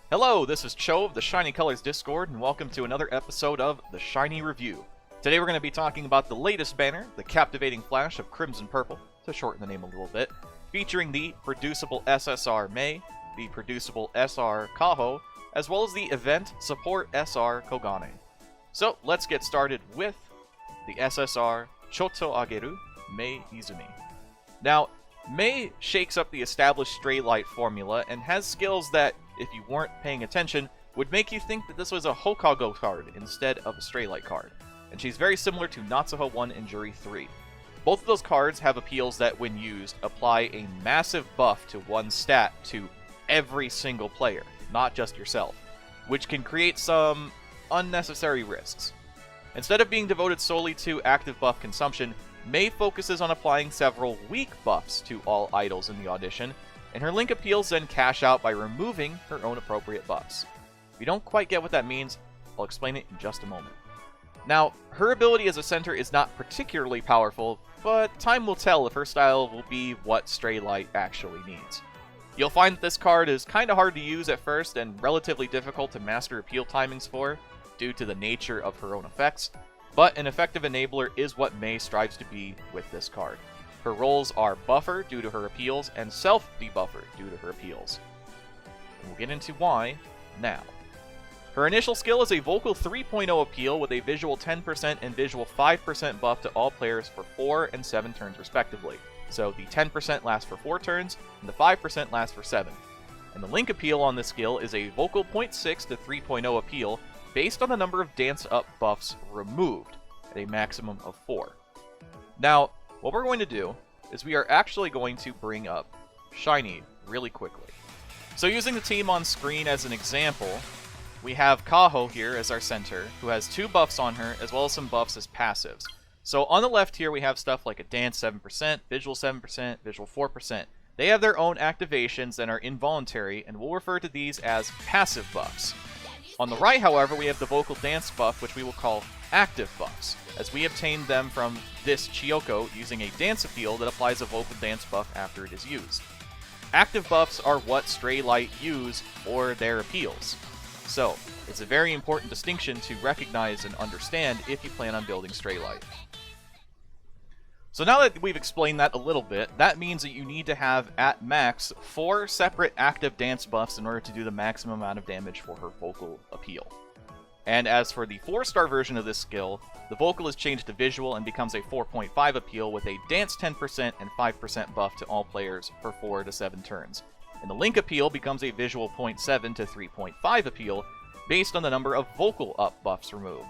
Hello, this is Cho of the Shiny Colors Discord, and welcome to another episode of The Shiny Review. Today we're going to be talking about the latest banner, the Captivating Flash of Crimson Purple, to shorten the name a little bit, featuring the producible SSR Mei, the producible SR Kaho, as well as the event support SR Kogane. So let's get started with the SSR Chotto Ageru Mei Izumi. Now, Mei shakes up the established Stray Light formula and has skills that, if you weren't paying attention, would make you think that this was a Hokago card instead of a Stray Light card. And she's very similar to Natsuho 1 and Juri 3. Both of those cards have appeals that, when used, apply a massive buff to one stat to every single player, not just yourself, which can create some unnecessary risks. Instead of being devoted solely to active buff consumption, Mei focuses on applying several weak buffs to all idols in the audition, and her link appeals then cash out by removing her own appropriate buffs. If you don't quite get what that means, I'll explain it in just a moment. Now, her ability as a center is not particularly powerful, but time will tell if her style will be what Stray Light actually needs. You'll find that this card is kinda hard to use at first and relatively difficult to master appeal timings for, due to the nature of her own effects, but an effective enabler is what Mei strives to be with this card. Her roles are buffer due to her appeals and self-debuffer due to her appeals. And we'll get into why now. Her initial skill is a Vocal 3.0 appeal with a visual 10% and visual 5% buff to all players for 4 and 7 turns respectively. So the 10% lasts for 4 turns, and the 5% lasts for 7. And the link appeal on this skill is a Vocal 0.6 to 3.0 appeal based on the number of Dance Up buffs removed, at a maximum of 4. Now, what we're going to do is we are actually going to bring up Shiny really quickly. So using the team on screen as an example, we have Kaho here as our center, who has 2 buffs on her, as well as some buffs as passives. So on the left here we have stuff like a Dance 7%, Visual 7%, Visual 4%. They have their own activations that are involuntary, and we'll refer to these as passive buffs. On the right, however, we have the Vocal Dance buff, which we will call active buffs, as we obtained them from this Chiyoko using a dance appeal that applies a Vocal Dance buff after it is used. Active buffs are what Stray Light use for their appeals. So, it's a very important distinction to recognize and understand if you plan on building Stray Light. So now that we've explained that a little bit, that means that you need to have, at max, 4 separate active dance buffs in order to do the maximum amount of damage for her vocal appeal. And as for the 4-star version of this skill, the vocal is changed to visual and becomes a 4.5 appeal with a dance 10% and 5% buff to all players for 4 to 7 turns. And the link appeal becomes a visual 0.7 to 3.5 appeal based on the number of vocal up buffs removed.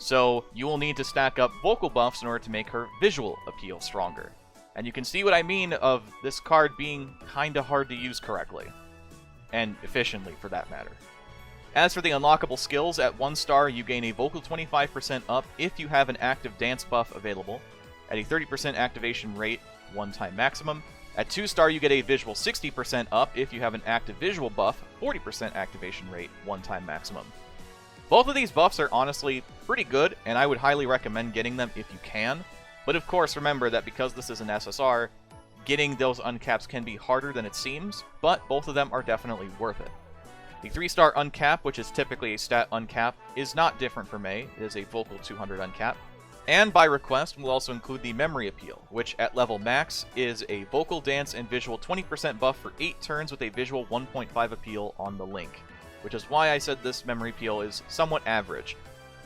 So you will need to stack up vocal buffs in order to make her visual appeal stronger. And you can see what I mean of this card being kinda hard to use correctly. And efficiently, for that matter. As for the unlockable skills, at 1 star you gain a vocal 25% up if you have an active dance buff available, at a 30% activation rate, 1-time maximum. At 2 star you get a visual 60% up if you have an active visual buff, 40% activation rate, 1-time maximum. Both of these buffs are honestly pretty good, and I would highly recommend getting them if you can. But of course, remember that because this is an SSR, getting those uncaps can be harder than it seems, but both of them are definitely worth it. The 3-star uncap, which is typically a stat uncap, is not different for Mei. It is a vocal 200 uncap. And by request, we'll also include the memory appeal, which at level max is a vocal dance and visual 20% buff for 8 turns with a visual 1.5 appeal on the link. Which is why I said this memory appeal is somewhat average.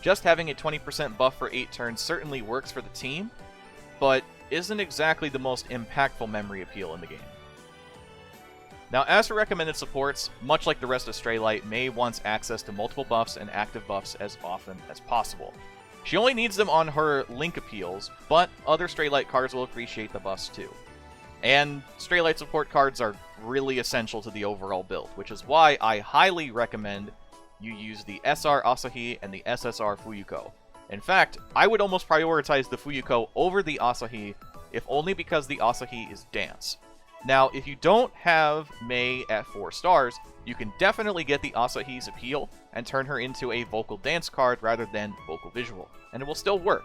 Just having a 20% buff for 8 turns certainly works for the team, but isn't exactly the most impactful memory appeal in the game. Now, as for recommended supports, much like the rest of Stray Light, Mei wants access to multiple buffs and active buffs as often as possible. She only needs them on her link appeals, but other Stray Light cards will appreciate the buffs too. And Stray Light support cards are really essential to the overall build, which is why I highly recommend you use the SR Asahi and the SSR Fuyuko. In fact, I would almost prioritize the Fuyuko over the Asahi, if only because the Asahi is dance. Now, if you don't have Mei at 4 stars, you can definitely get the Asahi's appeal and turn her into a vocal dance card rather than vocal visual, and it will still work.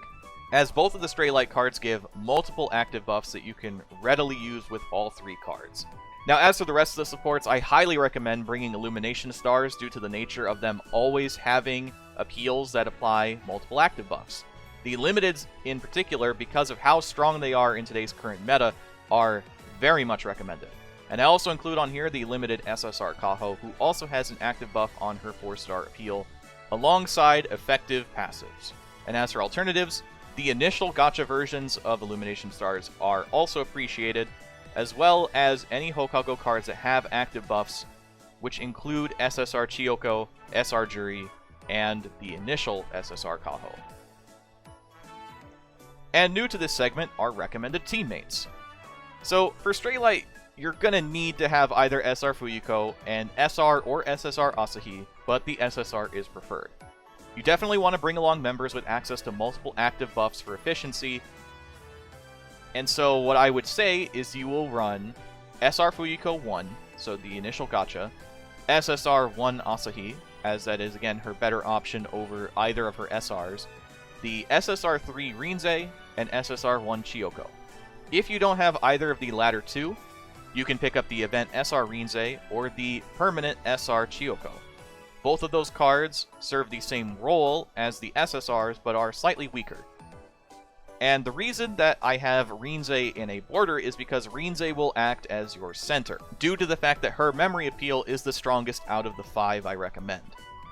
as both of the Stray Light cards give multiple active buffs that you can readily use with all 3 cards. Now, as for the rest of the supports, I highly recommend bringing Illumination Stars due to the nature of them always having appeals that apply multiple active buffs. The Limiteds, in particular, because of how strong they are in today's current meta, are very much recommended. And I also include on here the limited SSR Kaho, who also has an active buff on her 4-star appeal, alongside effective passives. And as for alternatives, the initial gacha versions of Illumination Stars are also appreciated, as well as any Hokago cards that have active buffs, which include SSR Chiyoko, SR Juri, and the initial SSR Kaho. And new to this segment are recommended teammates. So for Stray Light, you're gonna need to have either SR Fuyuko and SR or SSR Asahi, but the SSR is preferred. You definitely want to bring along members with access to multiple active buffs for efficiency, and so what I would say is you will run SR Fuyuko 1, so the initial gacha, SSR 1 Asahi, as that is again her better option over either of her SRs, the SSR 3 Rinzei, and SSR 1 Chiyoko. If you don't have either of the latter two, you can pick up the event SR Rinzei or the permanent SR Chiyoko. Both of those cards serve the same role as the SSRs, but are slightly weaker. And the reason that I have Rinzei in a border is because Rinzei will act as your center, due to the fact that her memory appeal is the strongest out of the 5 I recommend.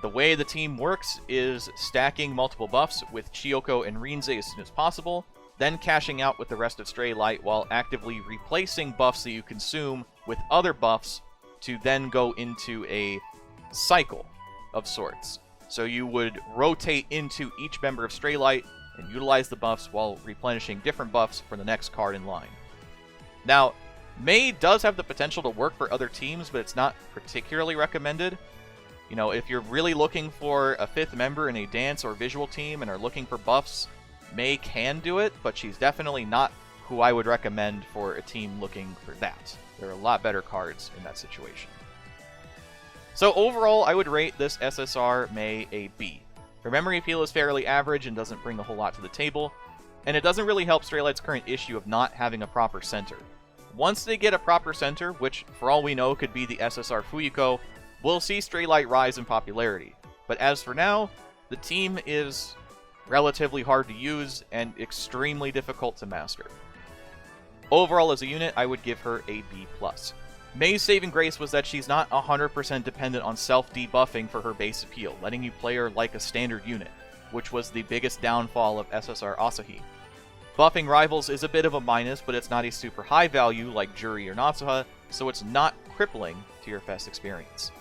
The way the team works is stacking multiple buffs with Chiyoko and Rinzei as soon as possible, then cashing out with the rest of Stray Light while actively replacing buffs that you consume with other buffs to then go into a cycle of sorts. So you would rotate into each member of Stray Light and utilize the buffs while replenishing different buffs for the next card in line. Now, Mei does have the potential to work for other teams, but it's not particularly recommended. You know, if you're really looking for a 5th member in a dance or visual team and are looking for buffs, Mei can do it, but she's definitely not who I would recommend for a team looking for that. There are a lot better cards in that situation. So overall, I would rate this SSR Mei a B. Her memory appeal is fairly average and doesn't bring a whole lot to the table, and it doesn't really help Stray Light's current issue of not having a proper center. Once they get a proper center, which for all we know could be the SSR Fuyuko, we'll see Stray Light rise in popularity. But as for now, the team is relatively hard to use and extremely difficult to master. Overall as a unit, I would give her a B+. Mei's saving grace was that she's not 100% dependent on self-debuffing for her base appeal, letting you play her like a standard unit, which was the biggest downfall of SSR Asahi. Buffing rivals is a bit of a minus, but it's not a super high value like Juri or Natsuha, so it's not crippling to your fest experience.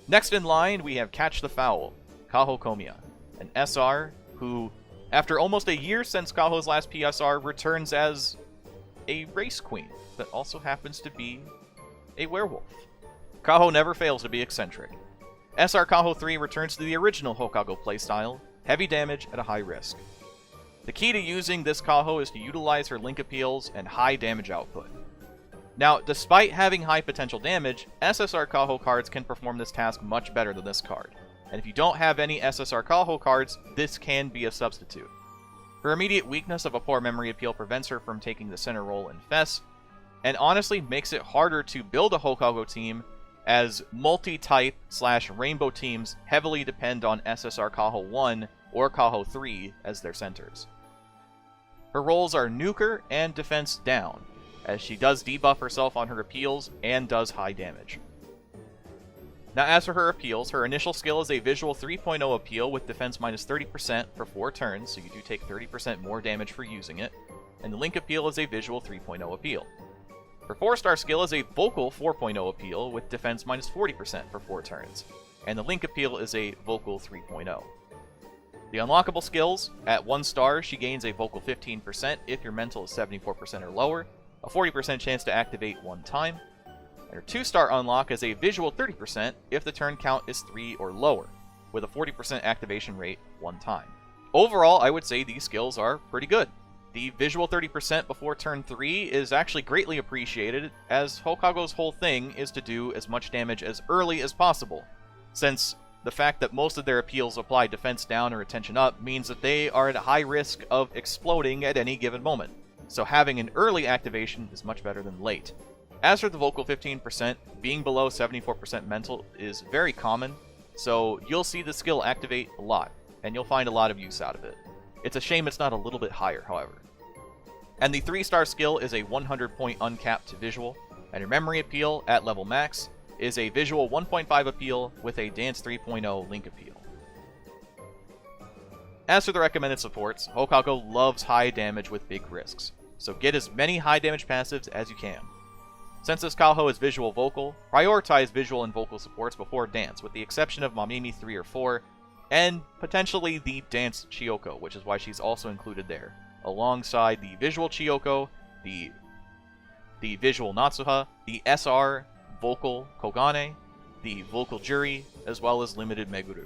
Next in line, we have Catch the Foul, Kaho Komiya, an SR who, after almost a year since Kaho's last pSR, returns as a race queen that also happens to be a werewolf. Kaho never fails to be eccentric. SR Kaho 3 returns to the original Hokago playstyle, heavy damage at a high risk. The key to using this Kaho is to utilize her link appeals and high damage output. Now, despite having high potential damage, SSR Kaho cards can perform this task much better than this card. And if you don't have any SSR Kaho cards, this can be a substitute. Her immediate weakness of a poor memory appeal prevents her from taking the center role in FES, and honestly makes it harder to build a Hokago team, as multi-type / rainbow teams heavily depend on SSR Kaho 1 or Kaho 3 as their centers. Her roles are nuker and defense down, as she does debuff herself on her appeals and does high damage. Now as for her appeals, her initial skill is a visual 3.0 appeal with defense minus 30% for 4 turns, so you do take 30% more damage for using it, and the link appeal is a visual 3.0 appeal. Her 4-star skill is a vocal 4.0 appeal with defense minus 40% for 4 turns, and the link appeal is a vocal 3.0. The unlockable skills, at 1 star she gains a vocal 15% if your mental is 74% or lower, a 40% chance to activate 1 time, and her 2-star unlock is a visual 30% if the turn count is 3 or lower, with a 40% activation rate 1 time. Overall, I would say these skills are pretty good. The visual 30% before turn 3 is actually greatly appreciated, as Hokago's whole thing is to do as much damage as early as possible, since the fact that most of their appeals apply defense down or attention up means that they are at a high risk of exploding at any given moment, so having an early activation is much better than late. As for the vocal 15%, being below 74% mental is very common, so you'll see the skill activate a lot, and you'll find a lot of use out of it. It's a shame it's not a little bit higher, however. And the 3-star skill is a 100-point uncapped to visual, and your memory appeal at level max is a visual 1.5 appeal with a dance 3.0 link appeal. As for the recommended supports, Hokago loves high damage with big risks, so get as many high damage passives as you can. Since this Kaho is visual vocal, prioritize visual and vocal supports before dance, with the exception of Mamimi 3 or 4, and potentially the dance Chiyoko, which is why she's also included there, alongside the visual Chiyoko, the visual Natsuha, the SR vocal Kogane, the vocal Juri, as well as limited Meguru.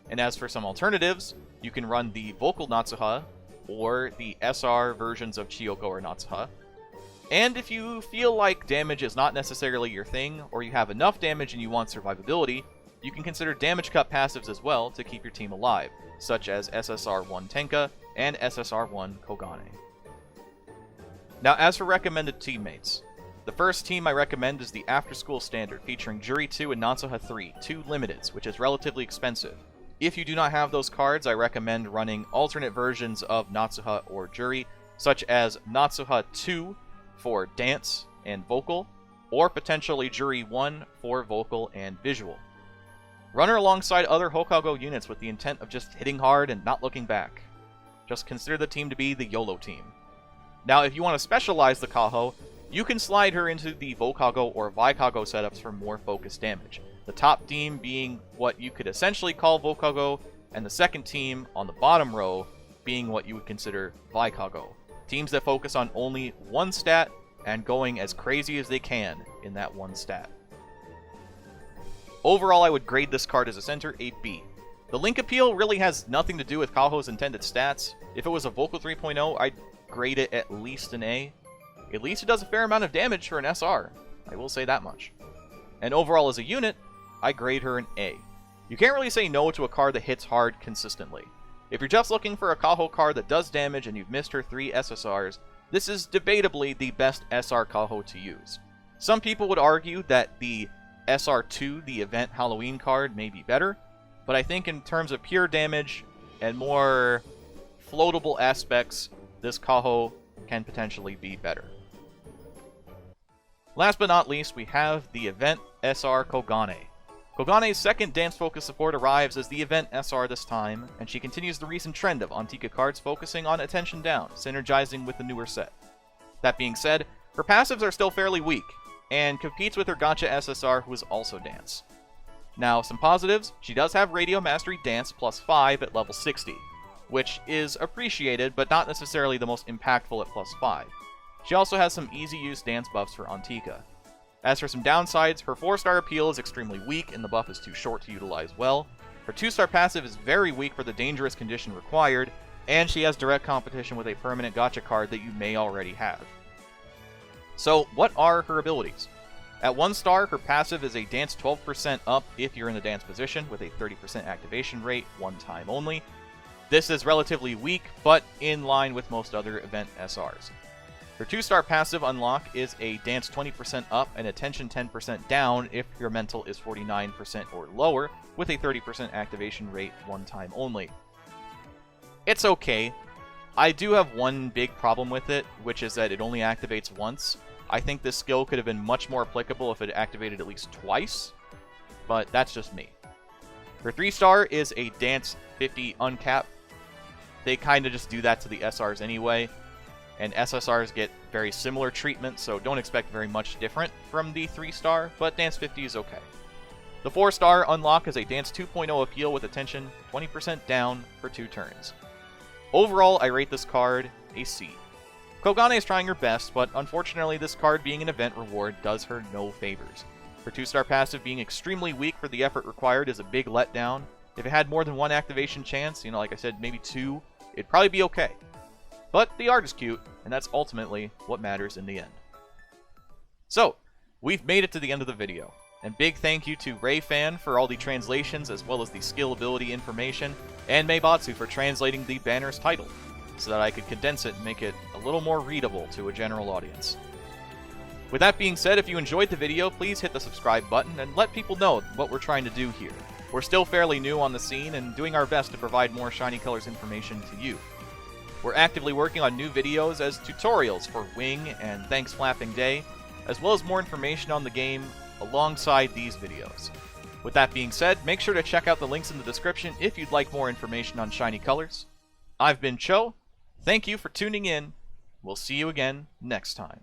And as for some alternatives, you can run the vocal Natsuha, or the SR versions of Chiyoko or Natsuha. And if you feel like damage is not necessarily your thing, or you have enough damage and you want survivability, you can consider damage cut passives as well to keep your team alive, such as sSR1 Tenka and sSR1 Kogane. Now as for recommended teammates, the first team I recommend is the After School Standard, featuring Juri 2 and Natsuha 3, 2 limiteds, which is relatively expensive. If you do not have those cards, I recommend running alternate versions of Natsuha or Juri, such as Natsuha 2 for dance and vocal, or potentially Juri 1 for vocal and visual. Run her alongside other Hokago units with the intent of just hitting hard and not looking back. Just consider the team to be the YOLO team. Now, if you want to specialize the Kaho, you can slide her into the Vokago or Vaikago setups for more focused damage. The top team being what you could essentially call Vokago, and the second team on the bottom row being what you would consider Vaikago. Teams that focus on only one stat and going as crazy as they can in that one stat. Overall, I would grade this card as a center a B. The link appeal really has nothing to do with Kaho's intended stats. If it was a Vocal 3.0, I'd grade it at least an A. At least it does a fair amount of damage for an SR. I will say that much. And overall as a unit, I grade her an A. You can't really say no to a card that hits hard consistently. If you're just looking for a Kaho card that does damage and you've missed her 3 SSRs, this is debatably the best SR Kaho to use. Some people would argue that the SR2, the event Halloween card, may be better, but I think in terms of pure damage and more floatable aspects, this Kaho can potentially be better. Last but not least, we have the event SR Kogane. Kogane's second dance-focused support arrives as the event SR this time, and she continues the recent trend of Antika cards focusing on attention down, synergizing with the newer set. That being said, her passives are still fairly weak, and competes with her Gacha SSR, who is also dance. Now, some positives: she does have Radio Mastery Dance plus 5 at level 60, which is appreciated, but not necessarily the most impactful at plus 5. She also has some easy-use dance buffs for Antika. As for some downsides, her 4-star appeal is extremely weak, and the buff is too short to utilize well. Her 2-star passive is very weak for the dangerous condition required, and she has direct competition with a permanent gacha card that you may already have. So, what are her abilities? At 1 star, her passive is a dance 12% up if you're in the dance position, with a 30% activation rate, one time only. This is relatively weak, but in line with most other event SRs. Her 2-star passive unlock is a dance 20% up and attention 10% down if your mental is 49% or lower, with a 30% activation rate, one time only. It's okay. I do have one big problem with it, which is that it only activates once. I think this skill could have been much more applicable if it activated at least twice, but that's just me. Her 3-star is a dance 50 uncap. They kind of just do that to the SRs anyway, and SSRs get very similar treatment, so don't expect very much different from the 3-star, but dance 50 is okay. The 4-star unlock is a dance 2.0 appeal with attention 20% down for 2 turns. Overall, I rate this card a C. Kogane is trying her best, but unfortunately this card being an event reward does her no favors. Her 2-star passive being extremely weak for the effort required is a big letdown. If it had more than 1 activation chance, like I said, maybe 2, it'd probably be okay. But the art is cute, and that's ultimately what matters in the end. So, we've made it to the end of the video, And big thank you to RayFan for all the translations as well as the skill ability information, and Meibatsu for translating the banner's title, so that I could condense it and make it a little more readable to a general audience. With that being said, if you enjoyed the video, please hit the subscribe button and let people know what we're trying to do here. We're still fairly new on the scene and doing our best to provide more Shiny Colors information to you. We're actively working on new videos as tutorials for Wing and Thanks Flapping Day, as well as more information on the game alongside these videos. With that being said, make sure to check out the links in the description if you'd like more information on Shiny Colors. I've been Cho. Thank you for tuning in. We'll see you again next time.